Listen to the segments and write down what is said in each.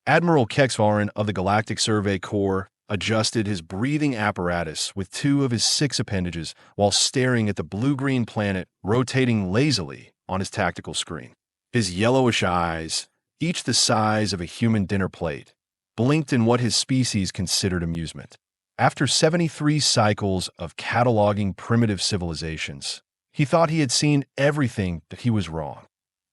Admiral Kexvaran of the Galactic Survey Corps adjusted his breathing apparatus with 2 of his 6 appendages while staring at the blue-green planet rotating lazily on his tactical screen. His yellowish eyes, each the size of a human dinner plate, blinked in what his species considered amusement. After 73 cycles of cataloging primitive civilizations, he thought he had seen everything, but he was wrong.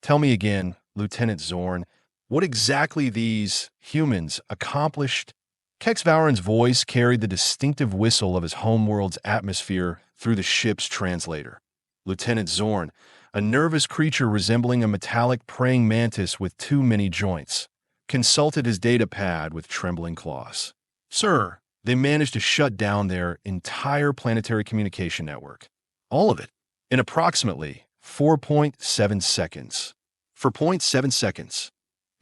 Tell me again, Lieutenant Zorn, what exactly these humans accomplished? Kexvaran's voice carried the distinctive whistle of his homeworld's atmosphere through the ship's translator. Lieutenant Zorn, a nervous creature resembling a metallic praying mantis with too many joints, consulted his data pad with trembling claws. Sir, they managed to shut down their entire planetary communication network. All of it. In approximately 4.7 seconds. For 0.7 seconds.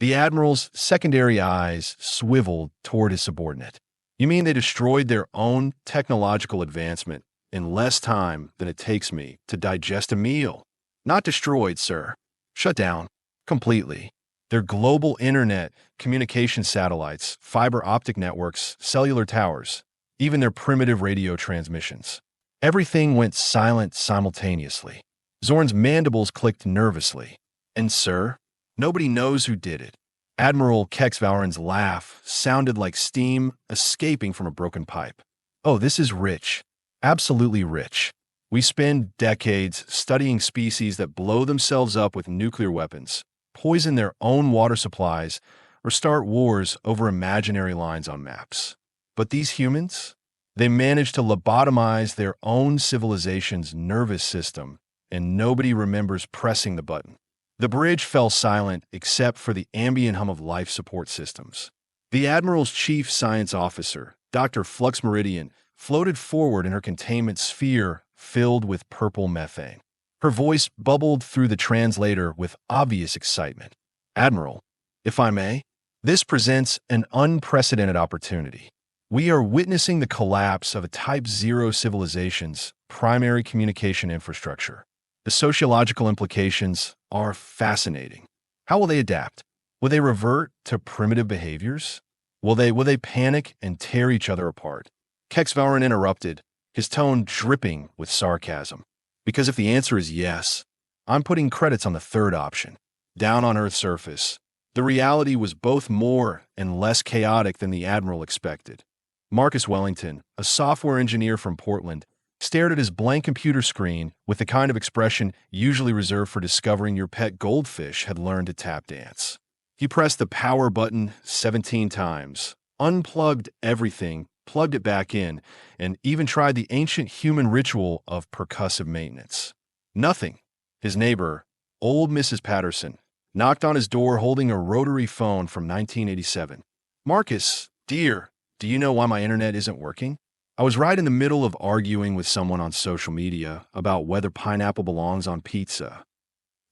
The Admiral's secondary eyes swiveled toward his subordinate. You mean they destroyed their own technological advancement in less time than it takes me to digest a meal? Not destroyed, sir. Shut down. Completely. Their global internet, communication satellites, fiber optic networks, cellular towers, even their primitive radio transmissions. Everything went silent simultaneously. Zorn's mandibles clicked nervously. And, sir, nobody knows who did it. Admiral Kexvaran's laugh sounded like steam escaping from a broken pipe. Oh, this is rich. Absolutely rich. We spend decades studying species that blow themselves up with nuclear weapons, poison their own water supplies, or start wars over imaginary lines on maps. But these humans? They managed to lobotomize their own civilization's nervous system, and nobody remembers pressing the button. The bridge fell silent except for the ambient hum of life support systems. The Admiral's chief science officer, Dr. Flux Meridian, floated forward in her containment sphere filled with purple methane. Her voice bubbled through the translator with obvious excitement. Admiral, if I may, this presents an unprecedented opportunity. We are witnessing the collapse of a Type 0 civilization's primary communication infrastructure. The sociological implications are fascinating. How will they adapt? Will they revert to primitive behaviors? Will they panic and tear each other apart? Kexvaran interrupted, his tone dripping with sarcasm. Because if the answer is yes, I'm putting credits on the third option. Down on Earth's surface, the reality was both more and less chaotic than the Admiral expected. Marcus Wellington, a software engineer from Portland, stared at his blank computer screen with the kind of expression usually reserved for discovering your pet goldfish had learned to tap dance. He pressed the power button 17 times, unplugged everything, plugged it back in, and even tried the ancient human ritual of percussive maintenance. Nothing. His neighbor, old Mrs. Patterson, knocked on his door holding a rotary phone from 1987. Marcus, dear, do you know why my internet isn't working? I was right in the middle of arguing with someone on social media about whether pineapple belongs on pizza.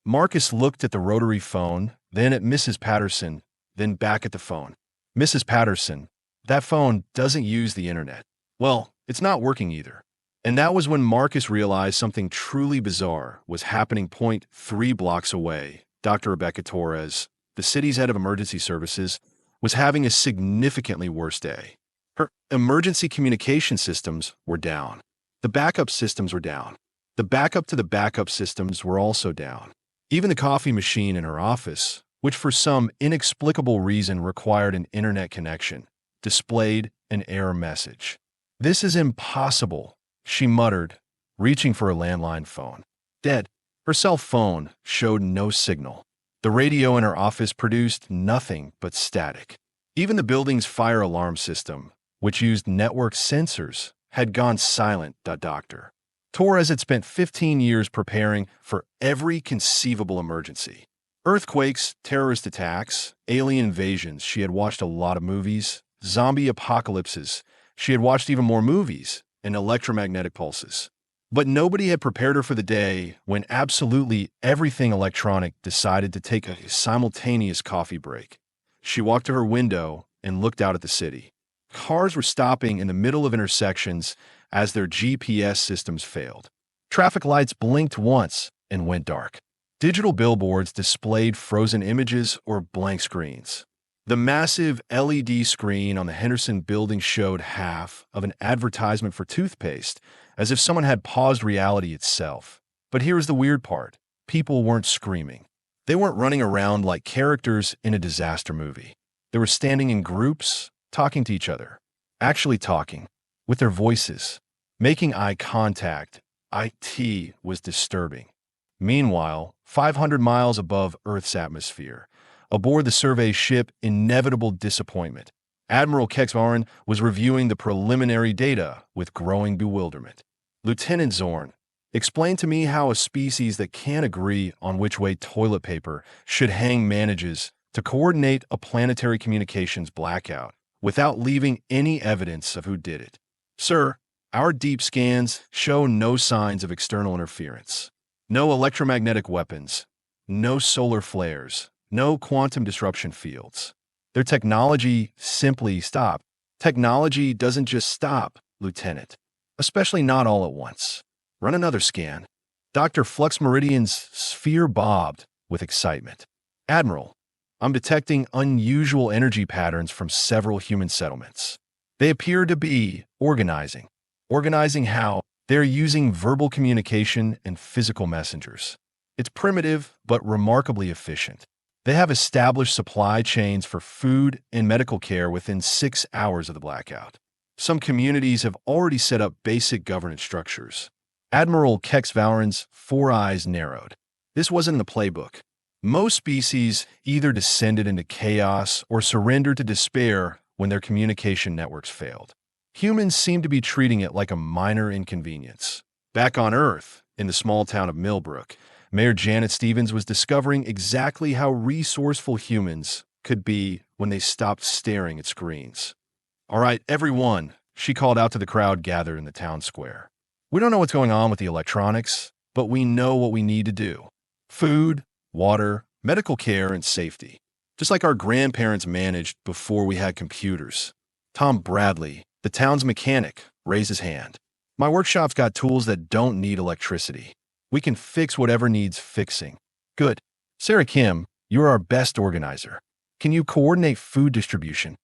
Marcus looked at the rotary phone, then at Mrs. Patterson, then back at the phone. Mrs. Patterson, that phone doesn't use the internet. Well, it's not working either. And that was when Marcus realized something truly bizarre was happening 0.3 blocks away. Dr. Rebecca Torres, the city's head of emergency services, was having a significantly worse day. Her emergency communication systems were down. The backup systems were down. The backup to the backup systems were also down. Even the coffee machine in her office, which for some inexplicable reason required an internet connection, displayed an error message. This is impossible, she muttered, reaching for a landline phone. Dead. Her cell phone showed no signal. The radio in her office produced nothing but static. Even the building's fire alarm system, which used network sensors, had gone silent. Dr. Torres had spent 15 years preparing for every conceivable emergency. Earthquakes, terrorist attacks, alien invasions. She had watched a lot of movies. Zombie apocalypses. She had watched even more movies and electromagnetic pulses. But nobody had prepared her for the day when absolutely everything electronic decided to take a simultaneous coffee break. She walked to her window and looked out at the city. Cars were stopping in the middle of intersections as their GPS systems failed. Traffic lights blinked once and went dark. Digital billboards displayed frozen images or blank screens. The massive LED screen on the Henderson building showed half of an advertisement for toothpaste, as if someone had paused reality itself. But here's the weird part. People weren't screaming. They weren't running around like characters in a disaster movie. They were standing in groups, talking to each other, actually talking, with their voices, making eye contact. It was disturbing. Meanwhile, 500 miles above Earth's atmosphere, aboard the survey ship Inevitable Disappointment, Admiral Kexvaren was reviewing the preliminary data with growing bewilderment. Lieutenant Zorn, explain to me how a species that can't agree on which way toilet paper should hang manages to coordinate a planetary communications blackout without leaving any evidence of who did it. Sir, our deep scans show no signs of external interference. No electromagnetic weapons, no solar flares, no quantum disruption fields. Their technology simply stopped. Technology doesn't just stop, Lieutenant, especially not all at once. Run another scan. Dr. Flux Meridian's sphere bobbed with excitement. Admiral, I'm detecting unusual energy patterns from several human settlements. They appear to be organizing. Organizing how? They're using verbal communication and physical messengers. It's primitive, but remarkably efficient. They have established supply chains for food and medical care within 6 hours of the blackout. Some communities have already set up basic governance structures. Admiral Kexvaren's 4 eyes narrowed. This wasn't in the playbook. Most species either descended into chaos or surrendered to despair when their communication networks failed. Humans seem to be treating it like a minor inconvenience. Back on Earth, in the small town of Millbrook, Mayor Janet Stevens was discovering exactly how resourceful humans could be when they stopped staring at screens. All right, everyone, she called out to the crowd gathered in the town square. We don't know what's going on with the electronics, but we know what we need to do. Food, water, medical care, and safety. Just like our grandparents managed before we had computers. Tom Bradley, the town's mechanic, raised his hand. My workshop's got tools that don't need electricity. We can fix whatever needs fixing. Good. Sarah Kim, you're our best organizer. Can you coordinate food distribution?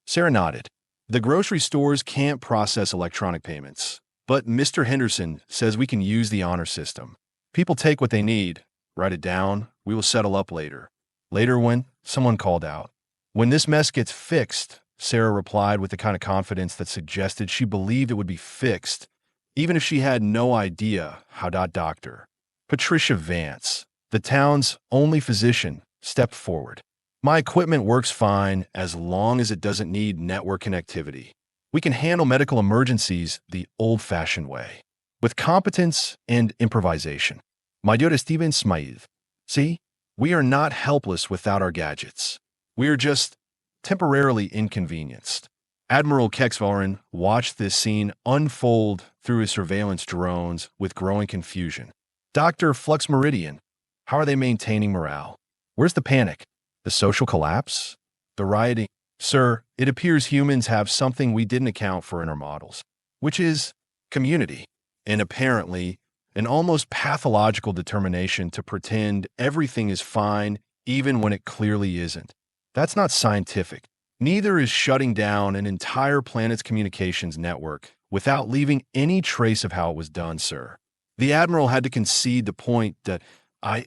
Sarah nodded. The grocery stores can't process electronic payments, but Mr. Henderson says we can use the honor system. People take what they need, write it down, we will settle up later. Later when someone called out. When this mess gets fixed, Sarah replied with the kind of confidence that suggested she believed it would be fixed, even if she had no idea how. Dr. Patricia Vance, the town's only physician, stepped forward. My equipment works fine as long as it doesn't need network connectivity. We can handle medical emergencies the old-fashioned way, with competence and improvisation. Major Steven Smythe. See, we are not helpless without our gadgets. We are just temporarily inconvenienced. Admiral Kexvaren watched this scene unfold through his surveillance drones with growing confusion. Dr. Flux Meridian, how are they maintaining morale? Where's the panic? The social collapse? The rioting? Sir, it appears humans have something we didn't account for in our models, which is community, and apparently an almost pathological determination to pretend everything is fine even when it clearly isn't. That's not scientific. Neither is shutting down an entire planet's communications network without leaving any trace of how it was done, sir. The Admiral had to concede the point that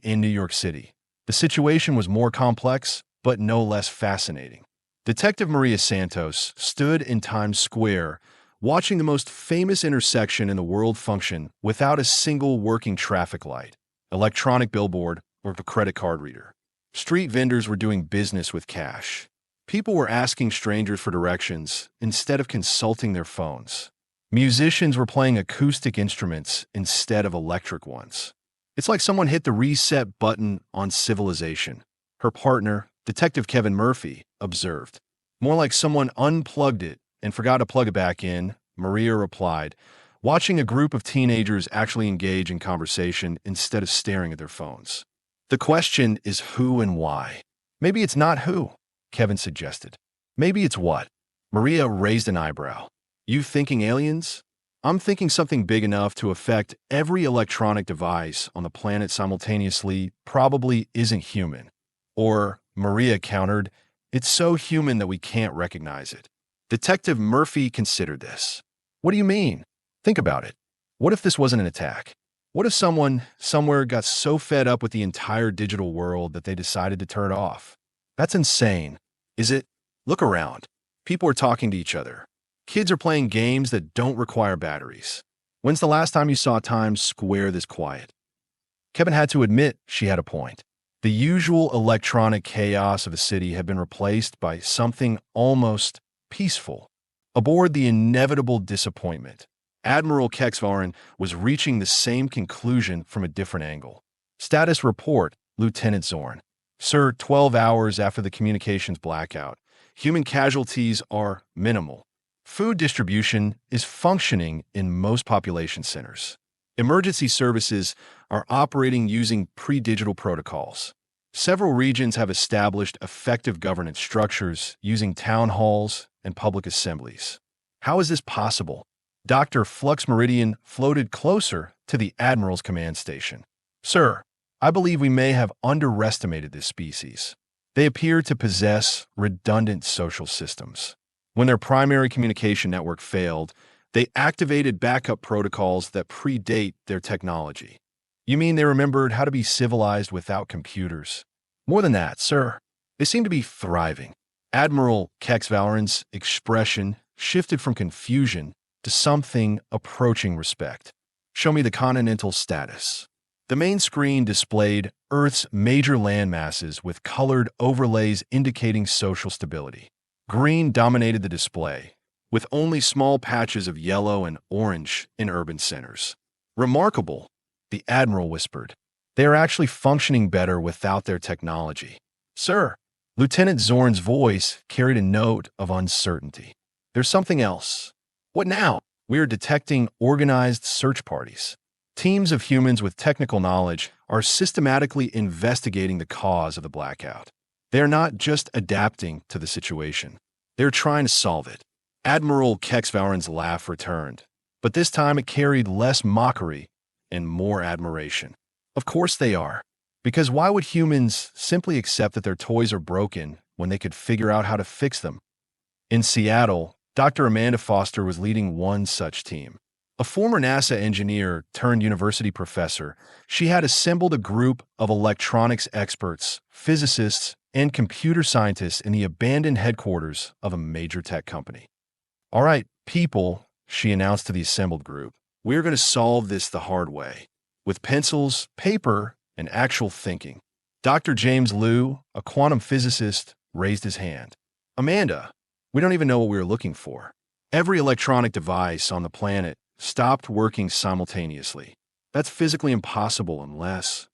in New York City, the situation was more complex, but no less fascinating. Detective Maria Santos stood in Times Square, watching the most famous intersection in the world function without a single working traffic light, electronic billboard, or a credit card reader. Street vendors were doing business with cash. People were asking strangers for directions instead of consulting their phones. Musicians were playing acoustic instruments instead of electric ones. It's like someone hit the reset button on civilization, her partner, Detective Kevin Murphy, observed. More like someone unplugged it and forgot to plug it back in, Maria replied, watching a group of teenagers actually engage in conversation instead of staring at their phones. The question is who and why. Maybe it's not who, Kevin suggested. Maybe it's what. Maria raised an eyebrow. You thinking aliens? I'm thinking something big enough to affect every electronic device on the planet simultaneously probably isn't human. Or, Maria countered, It's so human that we can't recognize it. Detective Murphy considered this. What do you mean? Think about it. What if this wasn't an attack? What if someone somewhere got so fed up with the entire digital world that they decided to turn it off? That's insane. Is it? Look around. People are talking to each other. Kids are playing games that don't require batteries. When's the last time you saw Times Square this quiet? Kevin had to admit she had a point. The usual electronic chaos of a city had been replaced by something almost peaceful. Aboard the inevitable disappointment, Admiral Kexvaren was reaching the same conclusion from a different angle. Status report, Lieutenant Zorn. Sir, 12 hours after the communications blackout, human casualties are minimal. Food distribution is functioning in most population centers. Emergency services are operating using pre-digital protocols. Several regions have established effective governance structures using town halls and public assemblies. How is this possible? Dr. Flux Meridian floated closer to the Admiral's command station. Sir, I believe we may have underestimated this species. They appear to possess redundant social systems. When their primary communication network failed, they activated backup protocols that predate their technology. You mean they remembered how to be civilized without computers? More than that, sir. They seem to be thriving. Admiral Kexvalen's expression shifted from confusion to something approaching respect. Show me the continental status. The main screen displayed Earth's major landmasses with colored overlays indicating social stability. Green dominated the display, with only small patches of yellow and orange in urban centers. Remarkable, the Admiral whispered. They are actually functioning better without their technology. Sir, Lieutenant Zorn's voice carried a note of uncertainty. There's something else. What now? We are detecting organized search parties. Teams of humans with technical knowledge are systematically investigating the cause of the blackout. They are not just adapting to the situation. They're trying to solve it. Admiral Kexvalen's laugh returned, but this time it carried less mockery and more admiration. Of course they are. Because why would humans simply accept that their toys are broken when they could figure out how to fix them? In Seattle, Dr. Amanda Foster was leading one such team. A former NASA engineer turned university professor, she had assembled a group of electronics experts, physicists, and computer scientists in the abandoned headquarters of a major tech company. All right, people, she announced to the assembled group, we're going to solve this the hard way, with pencils, paper, and actual thinking. Dr. James Liu, a quantum physicist, raised his hand. Amanda, we don't even know what we were looking for. Every electronic device on the planet stopped working simultaneously. That's physically impossible unless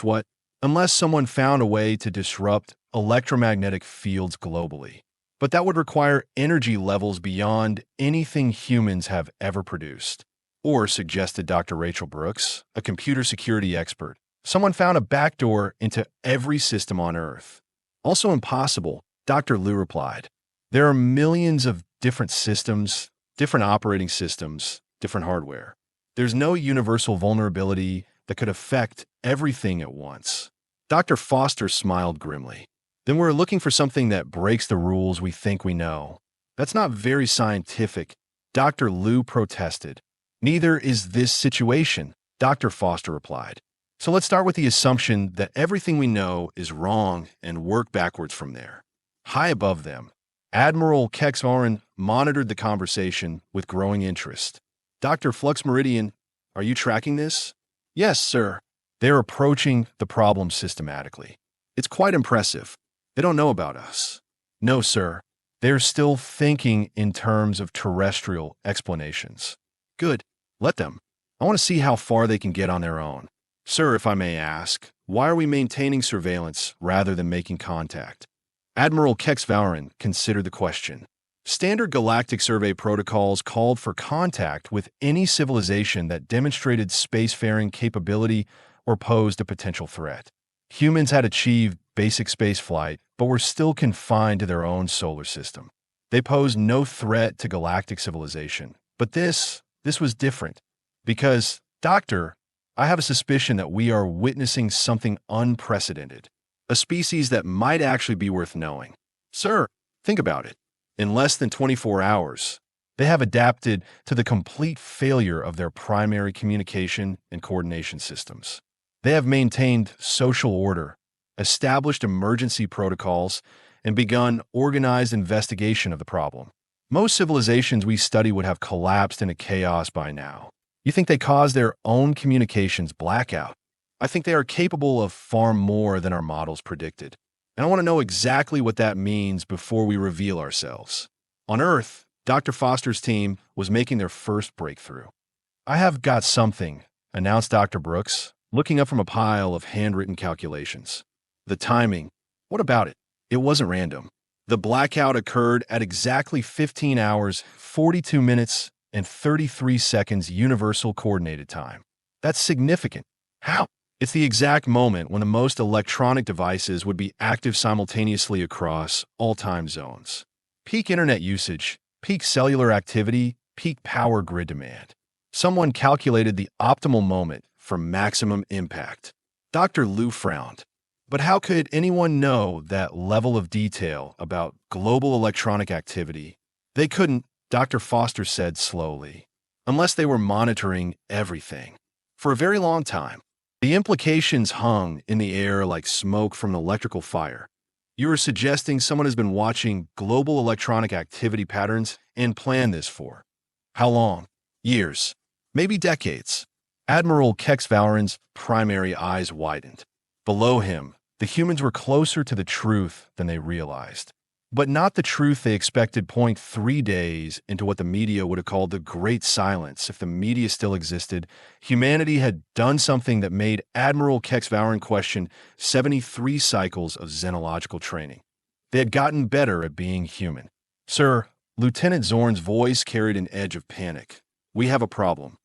what? Unless someone found a way to disrupt electromagnetic fields globally. But that would require energy levels beyond anything humans have ever produced. Or, suggested Dr. Rachel Brooks, a computer security expert, someone found a backdoor into every system on Earth. Also impossible, Dr. Liu replied. There are millions of different systems, different operating systems, different hardware. There's no universal vulnerability that could affect everything at once. Dr. Foster smiled grimly. Then we're looking for something that breaks the rules we think we know. That's not very scientific, Dr. Liu protested. Neither is this situation, Dr. Foster replied. So let's start with the assumption that everything we know is wrong and work backwards from there. High above them, Admiral Kexvaren monitored the conversation with growing interest. Dr. Flux Meridian, are you tracking this? Yes, sir. They're approaching the problem systematically. It's quite impressive. They don't know about us. No, sir. They're still thinking in terms of terrestrial explanations. Good. Let them. I want to see how far they can get on their own. Sir, if I may ask, why are we maintaining surveillance rather than making contact? Admiral Kexvaren considered the question. Standard Galactic survey protocols called for contact with any civilization that demonstrated spacefaring capability or posed a potential threat. Humans had achieved basic spaceflight, but were still confined to their own solar system. They posed no threat to galactic civilization. But this was different. Because, Doctor, I have a suspicion that we are witnessing something unprecedented. A species that might actually be worth knowing. Sir, think about it. In less than 24 hours, they have adapted to the complete failure of their primary communication and coordination systems. They have maintained social order, established emergency protocols, and begun organized investigation of the problem. Most civilizations we study would have collapsed into chaos by now. You think they caused their own communications blackout? I think they are capable of far more than our models predicted. And I want to know exactly what that means before we reveal ourselves. On Earth, Dr. Foster's team was making their first breakthrough. "I have got something," announced Dr. Brooks, looking up from a pile of handwritten calculations. The timing, what about it? It wasn't random. The blackout occurred at exactly 15 hours, 42 minutes, and 33 seconds Universal Coordinated Time. That's significant. How? It's the exact moment when the most electronic devices would be active simultaneously across all time zones. Peak internet usage, peak cellular activity, peak power grid demand. Someone calculated the optimal moment for maximum impact. Dr. Liu frowned. But how could anyone know that level of detail about global electronic activity? They couldn't, Dr. Foster said slowly, unless they were monitoring everything. For a very long time, the implications hung in the air like smoke from an electrical fire. You are suggesting someone has been watching global electronic activity patterns and planned this for how long? Years, maybe decades. Admiral Kexvauren's primary eyes widened. Below him, the humans were closer to the truth than they realized. But not the truth they expected 3 days into what the media would have called the Great Silence. If the media still existed, humanity had done something that made Admiral Kexvauren question 73 cycles of xenological training. They had gotten better at being human. "Sir," Lieutenant Zorn's voice carried an edge of panic. "We have a problem."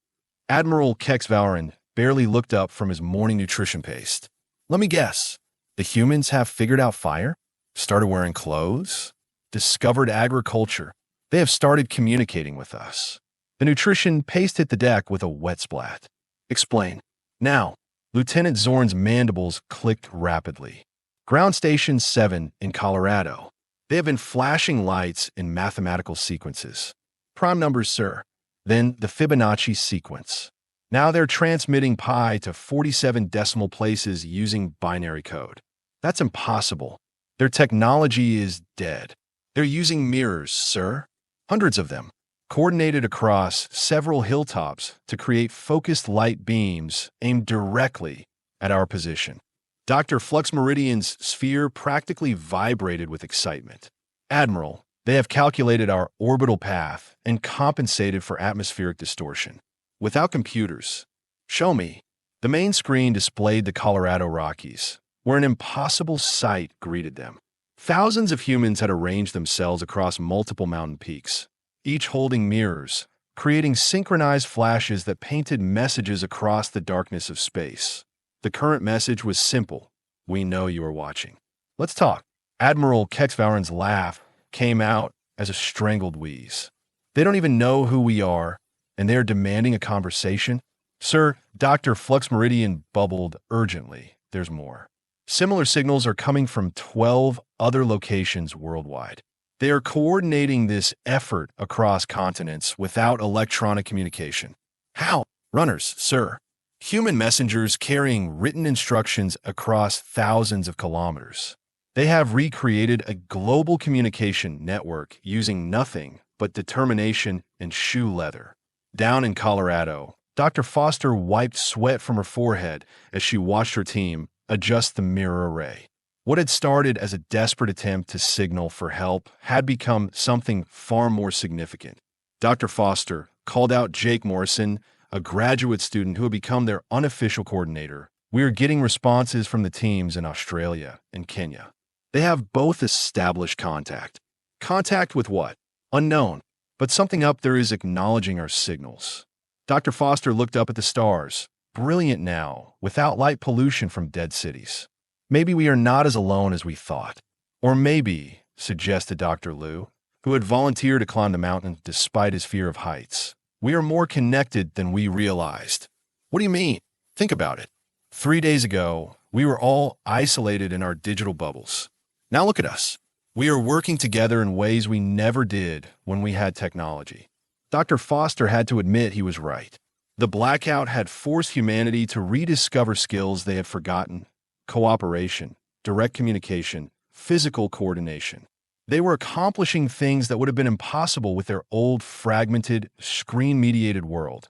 Admiral Kexvauren barely looked up from his morning nutrition paste. "Let me guess. The humans have figured out fire? Started wearing clothes? Discovered agriculture? They have started communicating with us." The nutrition paste hit the deck with a wet splat. "Explain." Now, Lieutenant Zorn's mandibles clicked rapidly. "Ground Station 7 in Colorado. They have been flashing lights in mathematical sequences. Prime numbers, sir. Then the Fibonacci sequence. Now they're transmitting pi to 47 decimal places using binary code. That's impossible. Their technology is dead. They're using mirrors, sir. Hundreds of them, coordinated across several hilltops to create focused light beams aimed directly at our position." Dr. Flux Meridian's sphere practically vibrated with excitement. "Admiral, they have calculated our orbital path and compensated for atmospheric distortion. Without computers." "Show me." The main screen displayed the Colorado Rockies, where an impossible sight greeted them. Thousands of humans had arranged themselves across multiple mountain peaks, each holding mirrors, creating synchronized flashes that painted messages across the darkness of space. The current message was simple: "We know you are watching. Let's talk." Admiral Kexvauren's laugh came out as a strangled wheeze. "They don't even know who we are, and they are demanding a conversation?" "Sir," Dr. Flux Meridian bubbled urgently, "there's more. Similar signals are coming from 12 other locations worldwide. They are coordinating this effort across continents without electronic communication." "How?" "Runners, sir. Human messengers carrying written instructions across thousands of kilometers. They have recreated a global communication network using nothing but determination and shoe leather." Down in Colorado, Dr. Foster wiped sweat from her forehead as she watched her team adjust the mirror array. What had started as a desperate attempt to signal for help had become something far more significant. Dr. Foster called out Jake Morrison, a graduate student who had become their unofficial coordinator. "We are getting responses from the teams in Australia and Kenya. They have both established contact." "Contact with what?" "Unknown, but something up there is acknowledging our signals." Dr. Foster looked up at the stars, brilliant now, without light pollution from dead cities. "Maybe we are not as alone as we thought." "Or maybe," suggested Dr. Liu, who had volunteered to climb the mountain despite his fear of heights, "we are more connected than we realized." "What do you mean?" "Think about it. 3 days ago, we were all isolated in our digital bubbles. Now look at us. We are working together in ways we never did when we had technology. Dr. Foster had to admit he was right. The blackout had forced humanity to rediscover skills they had forgotten: cooperation, direct communication, physical coordination. They were accomplishing things that would have been impossible with their old, fragmented, screen-mediated world.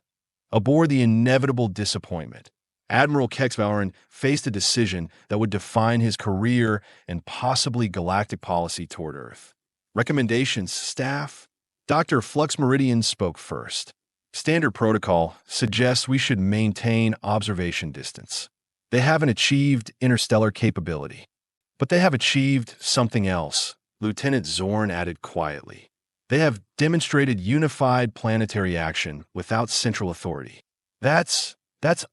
Aboard the inevitable disappointment, Admiral Kexvauren faced a decision that would define his career and possibly galactic policy toward Earth. Recommendations, staff? Dr. Flux Meridian spoke first. Standard protocol suggests we should maintain observation distance. They haven't achieved interstellar capability, but they have achieved something else, Lieutenant Zorn added quietly. They have demonstrated unified planetary action without central authority. That's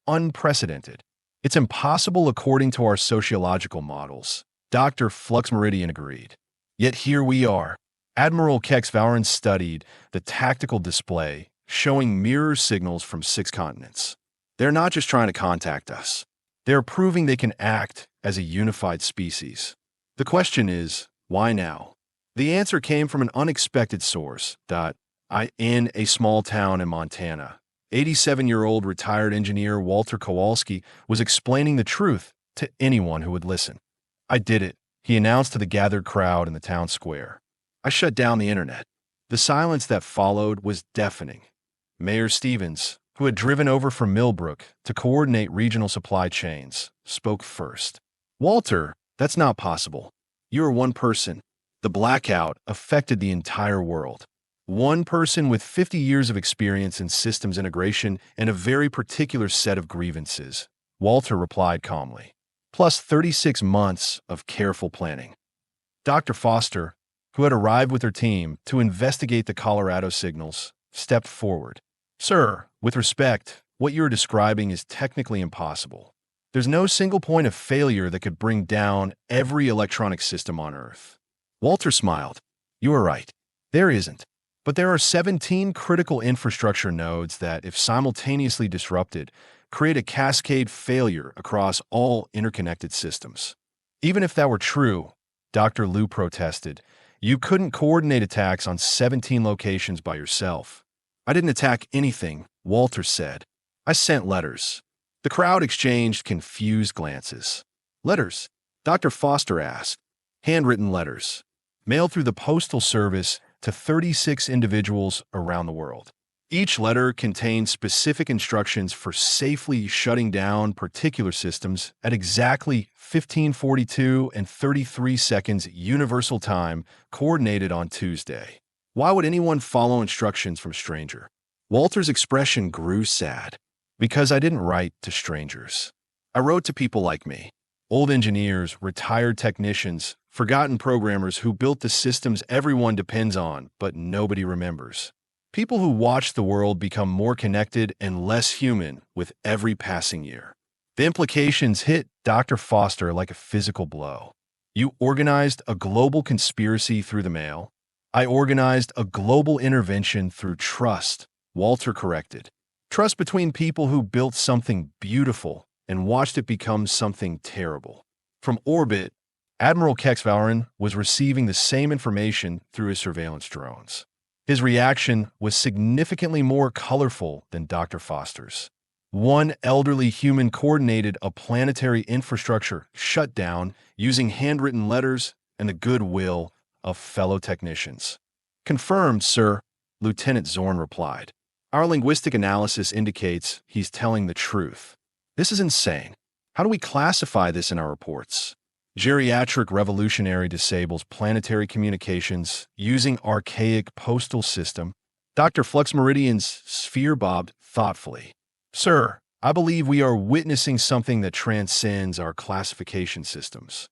unprecedented. It's impossible according to our sociological models. Dr. Flux Meridian agreed. Yet here we are. Admiral Kexvauren studied the tactical display, showing mirror signals from 6 continents. They're not just trying to contact us. They're proving they can act as a unified species. The question is, why now? The answer came from an unexpected source. In a small town in Montana, 87-year-old retired engineer Walter Kowalski was explaining the truth to anyone who would listen. "I did it," he announced to the gathered crowd in the town square. "I shut down the internet." The silence that followed was deafening. Mayor Stevens, who had driven over from Millbrook to coordinate regional supply chains, spoke first. "Walter, that's not possible. You are one person. The blackout affected the entire world. One person with 50 years of experience in systems integration and a very particular set of grievances," Walter replied calmly, "plus 36 months of careful planning." Dr. Foster, who had arrived with her team to investigate the Colorado signals, stepped forward. "Sir, with respect, what you are describing is technically impossible. There's no single point of failure that could bring down every electronic system on Earth." Walter smiled. "You are right. There isn't. But there are 17 critical infrastructure nodes that, if simultaneously disrupted, create a cascade failure across all interconnected systems." "Even if that were true," Dr. Liu protested, "you couldn't coordinate attacks on 17 locations by yourself." "I didn't attack anything," Walter said. "I sent letters." The crowd exchanged confused glances. "Letters?" Dr. Foster asked. "Handwritten letters, mailed through the Postal Service to 36 individuals around the world. Each letter contained specific instructions for safely shutting down particular systems at exactly 15:42 and 33 seconds Universal Time, coordinated on Tuesday. Why would anyone follow instructions from a stranger?" Walter's expression grew sad. "Because I didn't write to strangers. I wrote to people like me. Old engineers, retired technicians, forgotten programmers who built the systems everyone depends on, but nobody remembers. People who watch the world become more connected and less human with every passing year." The implications hit Dr. Foster like a physical blow. "You organized a global conspiracy through the mail. I organized a global intervention through trust," Walter corrected. "Trust between people who built something beautiful and watched it become something terrible." From orbit, Admiral Kexvauren was receiving the same information through his surveillance drones. His reaction was significantly more colorful than Dr. Foster's. One elderly human coordinated a planetary infrastructure shutdown using handwritten letters and the goodwill of fellow technicians. "Confirmed, sir," Lieutenant Zorn replied. "Our linguistic analysis indicates he's telling the truth." "This is insane. How do we classify this in our reports?" "Geriatric revolutionary disables planetary communications using archaic postal system." Dr. Flux Meridian's sphere bobbed thoughtfully. "Sir, I believe we are witnessing something that transcends our classification systems,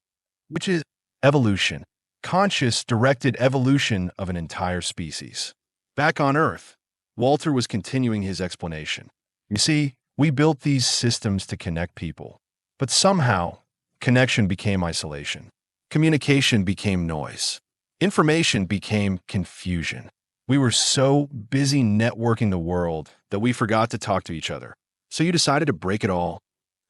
which is evolution, conscious, directed evolution of an entire species." Back on Earth, Walter was continuing his explanation. "You see, we built these systems to connect people, but somehow connection became isolation. Communication became noise. Information became confusion. We were so busy networking the world that we forgot to talk to each other. So you decided to break it all?"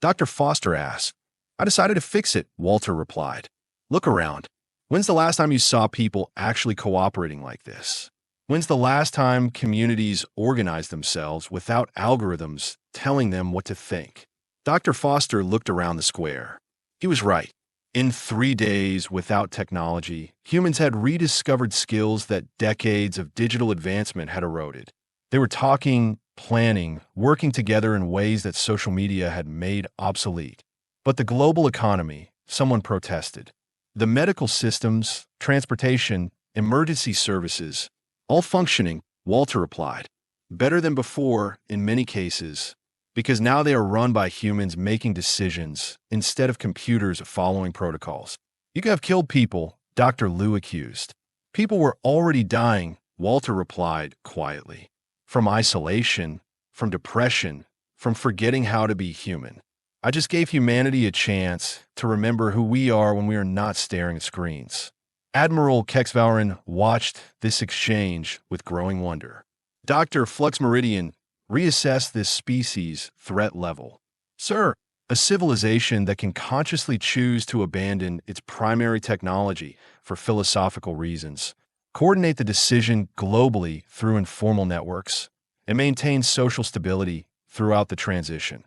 Dr. Foster asked. "I decided to fix it," Walter replied. "Look around. When's the last time you saw people actually cooperating like this? When's the last time communities organized themselves without algorithms telling them what to think? Dr. Foster looked around the square. He was right. In 3 days without technology, humans had rediscovered skills that decades of digital advancement had eroded. They were talking, planning, working together in ways that social media had made obsolete. But the global economy, someone protested. The medical systems, transportation, emergency services, all functioning, Walter replied. Better than before, in many cases, because now they are run by humans making decisions instead of computers following protocols. You could have killed people, Dr. Liu accused. People were already dying, Walter replied quietly. From isolation, from depression, from forgetting how to be human. I just gave humanity a chance to remember who we are when we are not staring at screens. Admiral Kexvauren watched this exchange with growing wonder. Dr. Flux Meridian reassessed this species' threat level. Sir, a civilization that can consciously choose to abandon its primary technology for philosophical reasons, coordinate the decision globally through informal networks, and maintain social stability throughout the transition.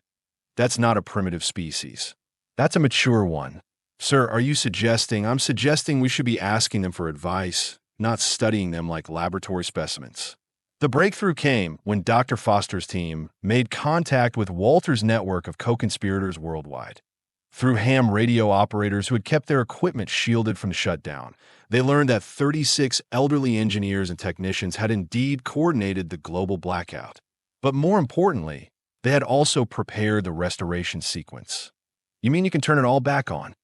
That's not a primitive species. That's a mature one. Sir, are you suggesting? I'm suggesting we should be asking them for advice, not studying them like laboratory specimens. The breakthrough came when Dr. Foster's team made contact with Walter's network of co-conspirators worldwide. Through ham radio operators who had kept their equipment shielded from the shutdown, they learned that 36 elderly engineers and technicians had indeed coordinated the global blackout. But more importantly, they had also prepared the restoration sequence. You mean you can turn it all back on?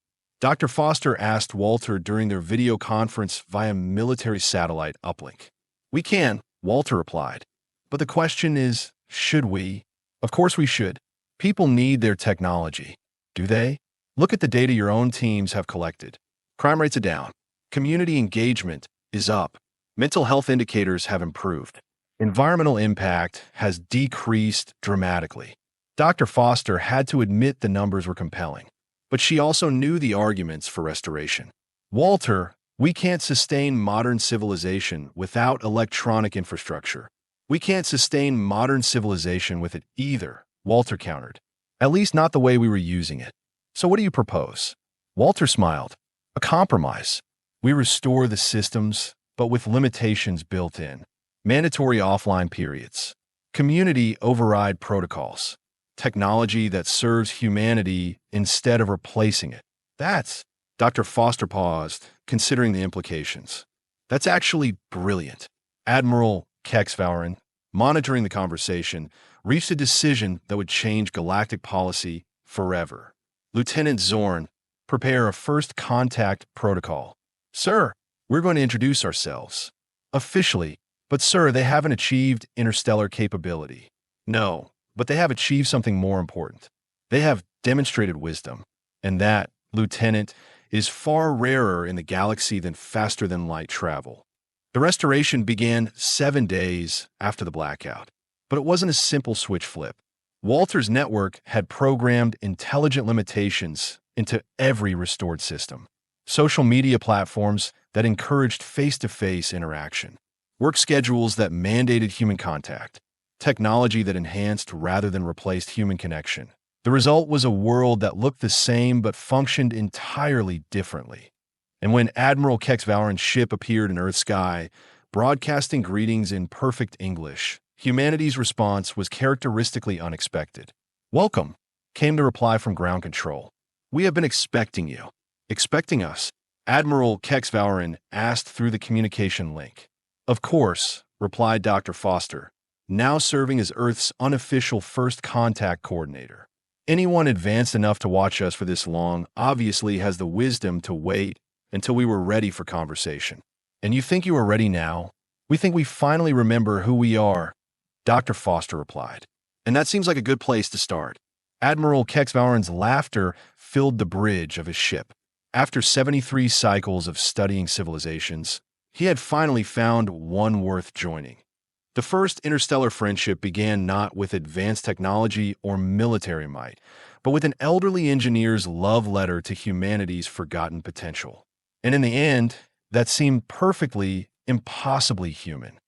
Dr. Foster asked Walter during their video conference via military satellite uplink. We can, Walter replied. But the question is, should we? Of course we should. People need their technology. Do they? Look at the data your own teams have collected. Crime rates are down. Community engagement is up. Mental health indicators have improved. Environmental impact has decreased dramatically. Dr. Foster had to admit the numbers were compelling. But she also knew the arguments for restoration. Walter, we can't sustain modern civilization without electronic infrastructure. We can't sustain modern civilization with it either, Walter countered. At least not the way we were using it. So what do you propose? Walter smiled. A compromise. We restore the systems, but with limitations built in. Mandatory offline periods. Community override protocols. Technology that serves humanity instead of replacing it. That's, Dr. Foster paused, considering the implications. That's actually brilliant. Admiral Kexvauren, monitoring the conversation, reached a decision that would change galactic policy forever. Lieutenant Zorn, prepare a first contact protocol. Sir, we're going to introduce ourselves. Officially, but sir, they haven't achieved interstellar capability. No. But they have achieved something more important. They have demonstrated wisdom, and that, Lieutenant, is far rarer in the galaxy than faster-than-light travel. The restoration began 7 days after the blackout, but it wasn't a simple switch flip. Walter's network had programmed intelligent limitations into every restored system. Social media platforms that encouraged face-to-face interaction, work schedules that mandated human contact, technology that enhanced rather than replaced human connection. The result was a world that looked the same but functioned entirely differently. And when Admiral Kexvauren's ship appeared in Earth's sky, broadcasting greetings in perfect English, humanity's response was characteristically unexpected. Welcome, came the reply from ground control. We have been expecting you. Expecting us? Admiral Kexvauren asked through the communication link. Of course, replied Dr. Foster, now serving as Earth's unofficial first contact coordinator. Anyone advanced enough to watch us for this long obviously has the wisdom to wait until we were ready for conversation. And you think you are ready now? We think we finally remember who we are, Dr. Foster replied. And that seems like a good place to start. Admiral Kexvauren's laughter filled the bridge of his ship. After 73 cycles of studying civilizations, he had finally found one worth joining. The first interstellar friendship began not with advanced technology or military might, but with an elderly engineer's love letter to humanity's forgotten potential. And in the end, that seemed perfectly, impossibly human.